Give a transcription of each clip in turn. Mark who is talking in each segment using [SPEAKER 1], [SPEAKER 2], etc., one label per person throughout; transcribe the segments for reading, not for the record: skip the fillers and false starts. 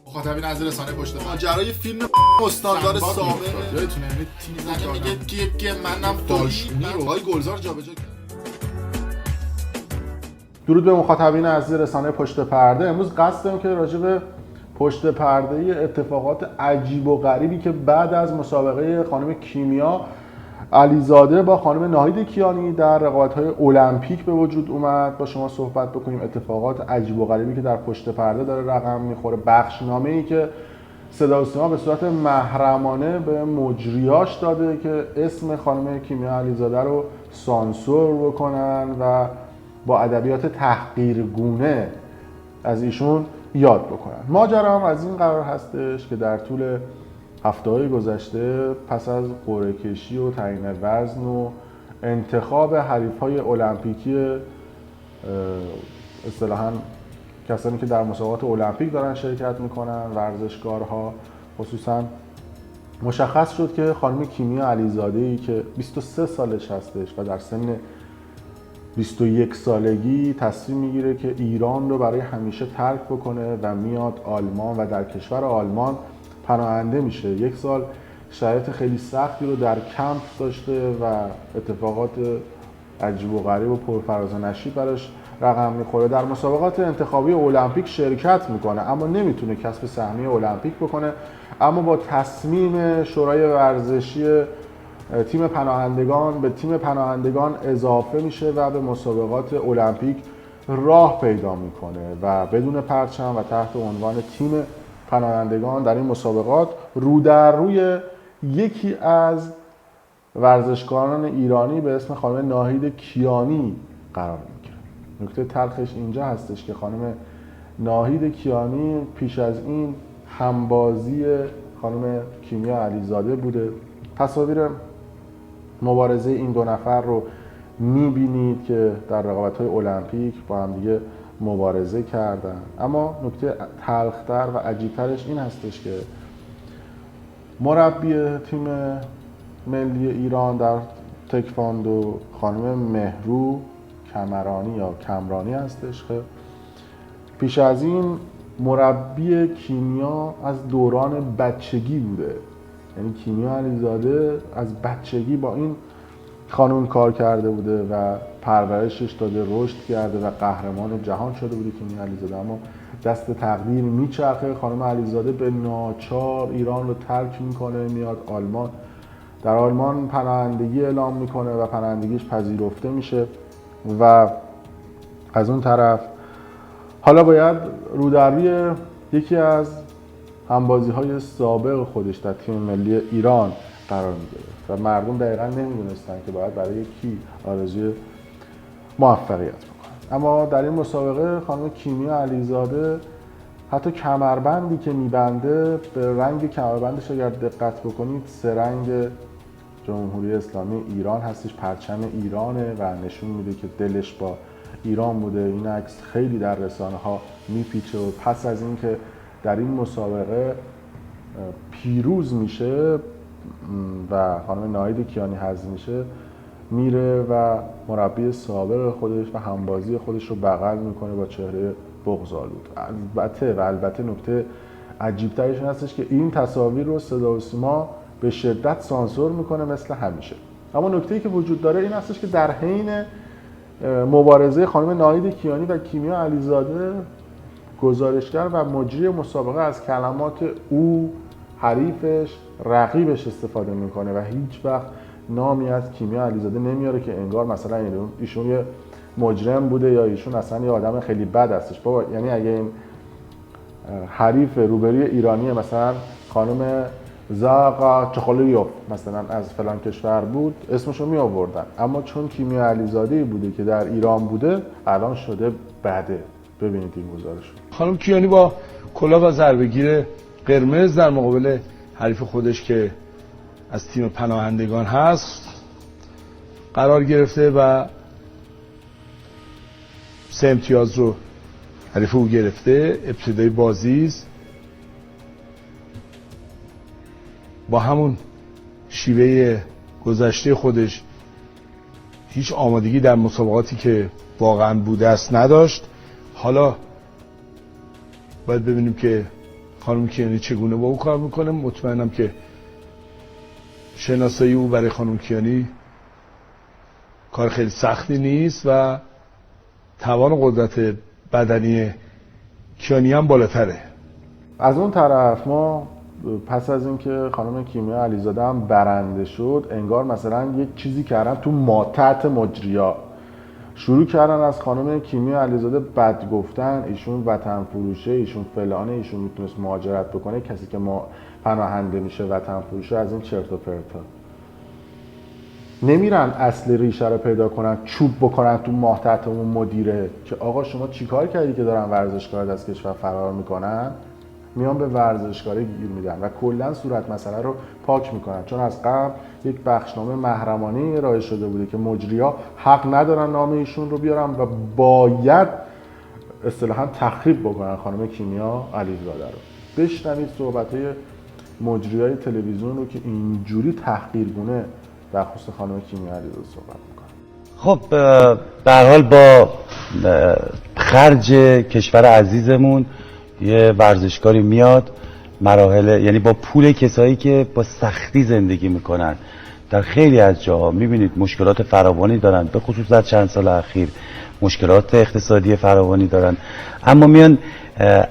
[SPEAKER 1] مخاطبین از رسانه پشت پرده
[SPEAKER 2] ماجرای فیلم استاندار سابق
[SPEAKER 1] یادتونه یعنی تیم
[SPEAKER 2] زنه میگه که منم
[SPEAKER 1] دالشونی رو
[SPEAKER 2] آقای گلزار جابجا کرد.
[SPEAKER 3] درود به مخاطبین عزیز رسانه پشت پرده. امروز قصد داریم که راجع به پشت پرده اتفاقات عجیب و غریبی که بعد از مسابقه خانم کیمیا علیزاده با خانم ناهید کیانی در رقابت‌های المپیک به وجود اومد با شما صحبت بکنیم. اتفاقات عجیب و غریبی که در پشت پرده داره رقم میخوره، بخشنامه‌ای که صدا و سیما به صورت محرمانه به مجریاش داده که اسم خانم کیمیا علیزاده رو سانسور بکنن و با ادبیات تحقیرگونه از ایشون یاد بکنن. ماجرا هم از این قرار هستش که در طول هفته‌های گذشته پس از قرعه کشی و تعیین وزن و انتخاب حریف‌های المپیکی اصطلاحاً کسانی که در مسابقات المپیک دارن شرکت میکنن، ورزشکارها خصوصاً، مشخص شد که خانم کیمیا علیزاده‌ای که 23 سالش هستش و در سن 21 سالگی تصمیم میگیره که ایران رو برای همیشه ترک بکنه و میاد آلمان و در کشور آلمان پناهنده میشه. یک سال شرایط خیلی سختی رو در کمپ داشته و اتفاقات عجیب و غریب و پرفراز و نشیب براش رقم میخوره. در مسابقات انتخابی المپیک شرکت میکنه اما نمیتونه کسب سهمیه المپیک بکنه، اما با تصمیم شورای ورزشی تیم پناهندگان به تیم پناهندگان اضافه میشه و به مسابقات المپیک راه پیدا میکنه و بدون پرچم و تحت عنوان تیم پناهندگان در این مسابقات رو در روی یکی از ورزشکاران ایرانی به اسم خانم ناهید کیانی قرار میگیره. نکته تلخش اینجا هستش که خانم ناهید کیانی پیش از این همبازی خانم کیمیا علیزاده بوده. تصاویر مبارزه این دو نفر رو میبینید که در رقابت‌های المپیک با هم دیگه مبارزه کردن. اما نکته تلختر و عجیبترش این هستش که مربی تیم ملی ایران در تکواندو خانم مهرو کمرانی یا کمرانی هستش که پیش از این مربی کیمیا از دوران بچگی بوده. یعنی کیمیا علیزاده از بچگی با این خانم کار کرده بوده و پرورشش داده، رشد کرده و قهرمان جهان شده بوده کیمیا علیزاده. اما دست تقدیر میچرخه، خانم علیزاده به ناچار ایران رو ترک میکنه، میاد آلمان. در آلمان پناهندگی اعلام میکنه و پناهندگیش پذیرفته میشه و از اون طرف حالا باید رو در روی یکی از همبازی‌های سابق خودش در تیم ملی ایران قرار می‌گرفت و مردم دقیقاً نمی‌دونستن که باید برای کی آرزوی موفقیت بکنن. اما در این مسابقه خانم کیمیا علیزاده حتی کمربندی که می‌بنده به رنگ کمربندش اگر دقت بکنید سه رنگ جمهوری اسلامی ایران هستش، پرچم ایرانه و نشون میده که دلش با ایران بوده. این عکس خیلی در رسانه‌ها میپیچه و پس از اینکه در این مسابقه پیروز میشه و خانم ناهید کیانی حذف میشه، میره و مربی سابق خودش و همبازی خودش رو بغل میکنه با چهره بغض‌آلود. البته نکته عجیب‌ترش این هستش که این تصاویر رو صدا و سیما به شدت سانسور میکنه مثل همیشه. اما نکته‌ای که وجود داره این هستش که در حین مبارزه خانم ناهید کیانی و کیمیا علیزاده، گزارشگر و مجری مسابقه از کلمات او، حریفش، رقیبش استفاده میکنه و هیچ وقت نامی از کیمیا علیزاده نمیاره که انگار مثلا ایشون یه مجرم بوده یا ایشون اصلا یه آدم خیلی بد هستش. بابا یعنی اگه این حریف روبروی ایرانی مثلا خانم زاقا چخالیوف مثلا از فلان کشور بود اسمشو می آوردن، اما چون کیمیا علیزاده بوده که در ایران بوده الان شده بده. ببینید این گزارش.
[SPEAKER 4] خانم کیانی با کلاه و ضربه‌گیر قرمز در مقابل حریف خودش که از تیم پناهندگان هست قرار گرفته و 3 امتیاز رو حریف او گرفته. ابتدای بازی با همون شیوه گذشته خودش هیچ آمادگی در مسابقاتی که واقعا بوده است نداشت. حالا باید ببینیم که خانم کیانی چگونه با او کار میکنه. مطمئنم که شناسایی او برای خانم کیانی کار خیلی سختی نیست و توان و قدرت بدنی کیانی هم بالاتره.
[SPEAKER 3] از اون طرف ما پس از اینکه خانم کیمیا علیزاده هم برنده شد، انگار مثلا یک چیزی کردن تو ماتحت مجریا، شروع کردن از خانم کیمیا علیزاده بد گفتن، ایشون وطن فروشه، ایشون فلانه، ایشون میتونست مهاجرت بکنه، کسی که ما پناهنده میشه وطن فروشه، از این چرت و پرتا. نمیرن اصل ریشه رو پیدا کنن، چوب بکنن تو ماتحت اون مدیره که آقا شما چیکار کردی که دارن ورزشکار از کشور فرار میکنن، میان به ورزشکاری گیر میدن و کلا صورت مسئله رو پاک میکنن. چون از قبل یک بخشنامه محرمانه ارائه شده بوده که مجریا حق ندارن نام ایشون رو بیارن و باید اصطلاحاً تخریب بکنن خانم کیمیا علیزاده رو. بشنوید صحبت‌های مجریای تلویزیون رو که اینجوری تحقیرگونه در خصوص خانم کیمیا علیزاده صحبت میکنن.
[SPEAKER 5] خب به هر حال با خرج کشور عزیزمون یه ورزشکاری میاد مراحل، یعنی با پول کسایی که با سختی زندگی میکنن در خیلی از جاها میبینید مشکلات فراوانی دارن، به خصوص در چند سال اخیر مشکلات اقتصادی فراوانی دارن، اما میان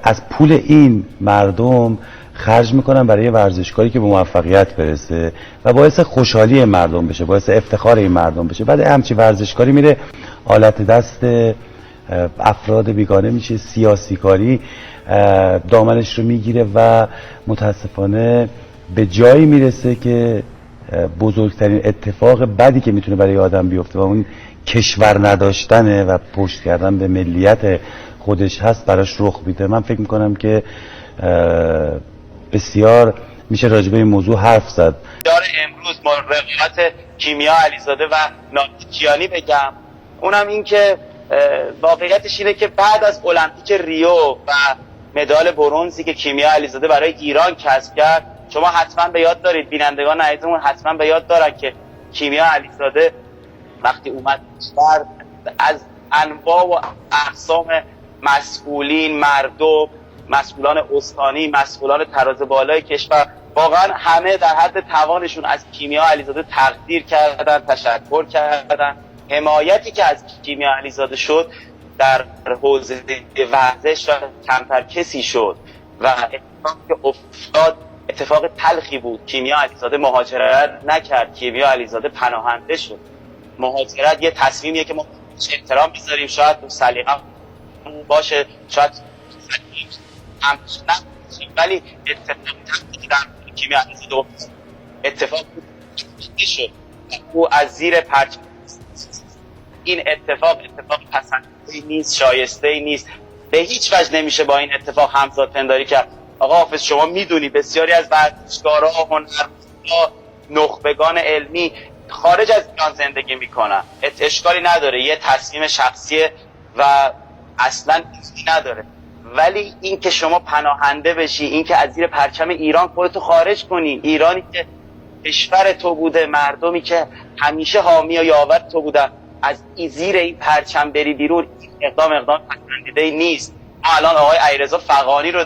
[SPEAKER 5] از پول این مردم خرج میکنن برای ورزشکاری که به موفقیت برسه و باعث خوشحالی مردم بشه، باعث افتخار این مردم بشه. بعد همچین ورزشکاری میره آلت دست افراد بیگانه میشه، سیاسی کاری دامنش رو میگیره و متاسفانه به جایی میرسه که بزرگترین اتفاق بدی که میتونه برای آدم بیفته و اون کشور نداشتنه و پشت کردن به ملیت خودش هست براش رخ میده. من فکر میکنم که بسیار میشه راجع به این موضوع حرف زد.
[SPEAKER 6] امروز رقابت کیمیا علیزاده و ناهید کیانی بگم، اونم این که واقعیتش اینه که بعد از المپیک ریو و مدال برنزی که کیمیا علیزاده برای ایران کسب کرد، شما حتما به یاد دارید، بینندگان عزیزمون حتما به یاد دارن که کیمیا علیزاده وقتی اومد از انواع و اقسام مسئولین، مردم، مسئولان استانی، مسئولان تراز بالای کشور، واقعا همه در حد توانشون از کیمیا علیزاده تقدیر کردن، تشکر کردن. حمایتی که از کیمیا علیزاده شد در حوزه ورزش کمتر کسی شد و اتفاقی که افتاد اتفاق تلخی بود. کیمیا علیزاده مهاجرت نکرد، کیمیا علیزاده پناهنده شد. مهاجرت یه تصمیمیه که ما احترام بذاریم، شاید سلیقه باشه، شاید هم نه، ولی اتفاقی که در کیمیا علیزاده اتفاق شد، او از زیر پرچم این اتفاق پسندیده نیست، شایسته نیست، به هیچ وجه نمیشه با این اتفاق همزاد پنداری کرد. آقا حافظ شما میدونی بسیاری از ورزشکارها، هنرمندها، نخبگان علمی خارج از ایران زندگی میکنن، اشکالی نداره، یه تصمیم شخصیه و اصلا ایزی نداره، ولی این که شما پناهنده بشی، این که از زیر پرچم ایران خودتو خارج کنی، ایرانی که کشور تو بوده، مردمی که همیشه حامی و یاور تو بودن، از زیر این پرچم بری بیرون، اقدام پسندیده نیست. ما الان آقای علیرضا فغانی رو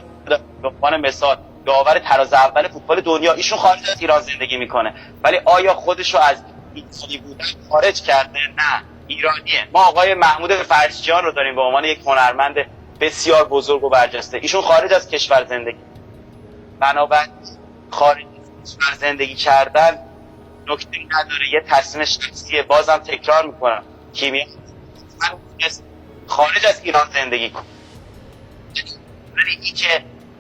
[SPEAKER 6] به عنوان مثال داور تراز اول فوتبال دنیا، ایشون خارج از ایران زندگی میکنه، ولی آیا خودش رو از ایرانی بودن خارج کرده؟ نه، ایرانیه. ما آقای محمود فرشچیان رو داریم به عنوان یک هنرمند بسیار بزرگ و برجسته، ایشون خارج از کشور زندگی. بنابراین خارج از کشور زندگی کردن نکته نداره، یه تصمیم شخصیه. بازم تکرار میکنم، کیمیا خارج از ایران زندگی کن، ولی این که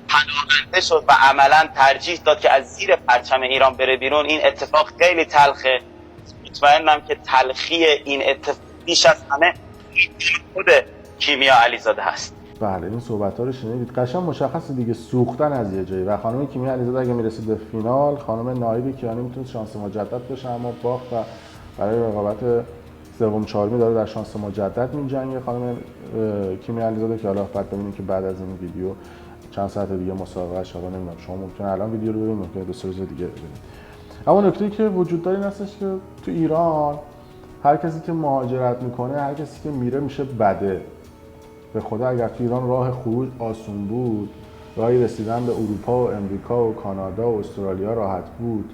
[SPEAKER 6] پناهنده شد و عملا ترجیح داد که از زیر پرچم ایران بره بیرون، این اتفاق خیلی تلخه. مطمئنم که تلخی این اتفاق بیش از همه خود کیمیا علیزاده هست.
[SPEAKER 3] بله، این صحبت‌ها رو شنیدید. قشنگ مشخصه دیگه، سوختن از یه جایی و خانم کیمیا علیزاده اگه میرسید به فینال، خانم ناهید کیانی میتونه شانس مجدد بشه، اما باخت و برای رقابت سوم چهارمی داره در شانس مجدد می‌جنگه خانم کیمیا علیزاده که حالا بعد ببینیم که بعد از این ویدیو چند ساعت دیگه مسابقه شبا، نمیدونم شما ممکنه الان ویدیو رو ببینید، ممکنه دو سه روز دیگه ببینید. اما نکته‌ای که وجود داره این هستش که تو ایران هر کسی که مهاجرت میکنه، هر کسی که میره میشه بده. به خدا اگر تو ایران راه خروج آسون بود، راهی رسیدن به اروپا و امریکا و کانادا و استرالیا راحت بود،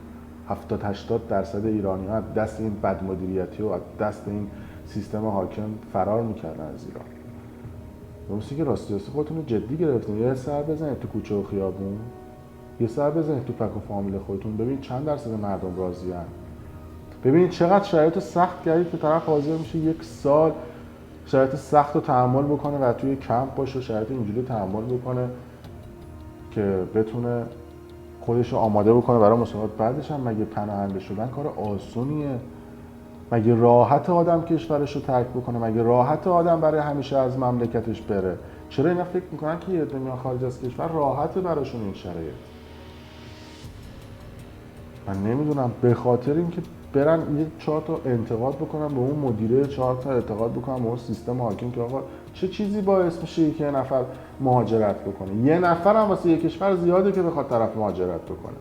[SPEAKER 3] 70-80% ایرانی‌ها از دست این بدمدیریتی و از دست این سیستم حاکم فرار میکردن از ایران. درسته که راستی خودتون رو جدی گرفتین. یه سر بزنید تو کوچه و خیابون، یه سر بزنید تو پک و فامیل خودتون، ببین چند درصد مردم راضی‌ان. ببینید چقدر شرایط سخت کردید که طرف حاضر میشه 1 سال شرایط سخت رو تحمل بکنه و توی کمپ باشه، شرایط اینجوری تحمل بکنه که بتونه خودش رو آماده بکنه برای مسابقات. بعدش هم مگه پناهنده شدن کار آسونیه؟ مگه راحت آدم کشورش رو ترک بکنه؟ مگه راحت آدم برای همیشه از مملکتش بره؟ چرا اینا فکر میکنن که یه دنیا خارج از کشور راحته براشون این شرایط؟ من نمیدونم. به خاطر اینکه برن یه 4 تا انتقاد بکنن به اون مدیره، 4 تا انتقاد بکنن به اون سیستم حاکم که آقا چه چیزی باعث میشه که یه نفر مهاجرت بکنه؟ یه نفر هم واسه یه کشور زیاده که بخواد طرف مهاجرت بکنه.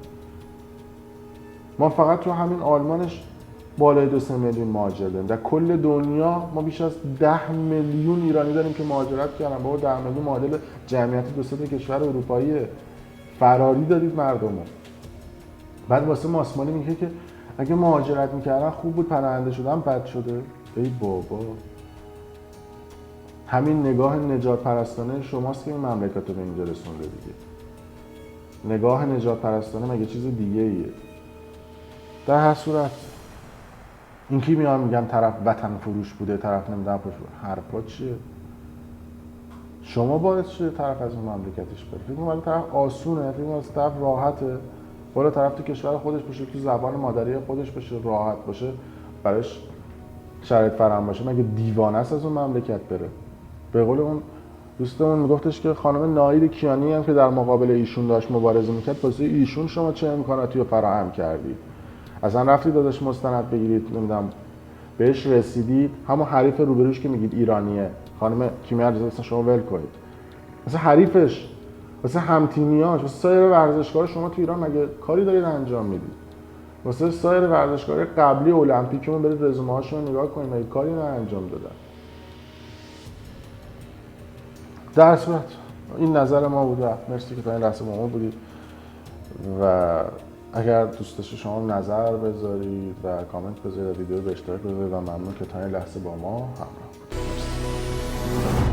[SPEAKER 3] ما فقط تو همین آلمانش بالای 2-3 میلیون مهاجر داریم. در کل دنیا ما بیش از 10 میلیون ایرانی داریم که مهاجرت کردن. بابا 10 میلیون معادل جمعیت 2-3 کشور اروپایی. فراری دارید مردمو. بعد واسه ماسمالی میگه که اگه مهاجرت میکردن خوب بود، پناهنده شدن بد شده. ای بابا، همین نگاه نجات پرستانه شماست که این مملکت رو به اینجا رسونده دیگه. نگاه نجات پرستانه مگه چیز دیگه ایه؟ در هر صورت این کی میان میگن طرف وطن فروش بوده، طرف نمیدونم حرفا چیه؟ شما باعث شده طرف از اون مملکتش بره. فکر می‌کنم طرف آسونه، فکر می‌کنم طرف راحته. بالا طرف تو کشور خودش باشه، تو زبان مادری خودش باشه، راحت باشه، براش شرایط فراهم باشه. مگه دیوانه است از اون مملکت بره؟ به قول اون دوستمون میگفتش که خانم ناهید کیانی هم که در مقابل ایشون داشت مبارزه میکرد، واسه ایشون شما چه امکاناتی رو فراهم کردید؟ اصلا رفتید داداش مستند بگیرید، نمیدونم بهش رسیدید، همون حریف روبروش که میگید ایرانیه، خانم کیمیا علیزاده، اصلا شما ول کنید. مثلا حریفش، واسه همتیمیاش، واسه سایر ورزشکارا شما تو ایران مگه کاری دارید انجام میدید؟ واسه سایر ورزشکارای قبلی المپیکمون برید رزومه هاشون رو نگاه کنید، مگه کاری انجام دادن؟ در صورت این نظر ما بود. مرسی که تا این لحظه با ما بودید و اگر دوست داشتید شما نظر بذارید و کامنت بذارید و ویدیو رو به اشتراک بذارید و ممنون که تا این لحظه با ما همراه بودید.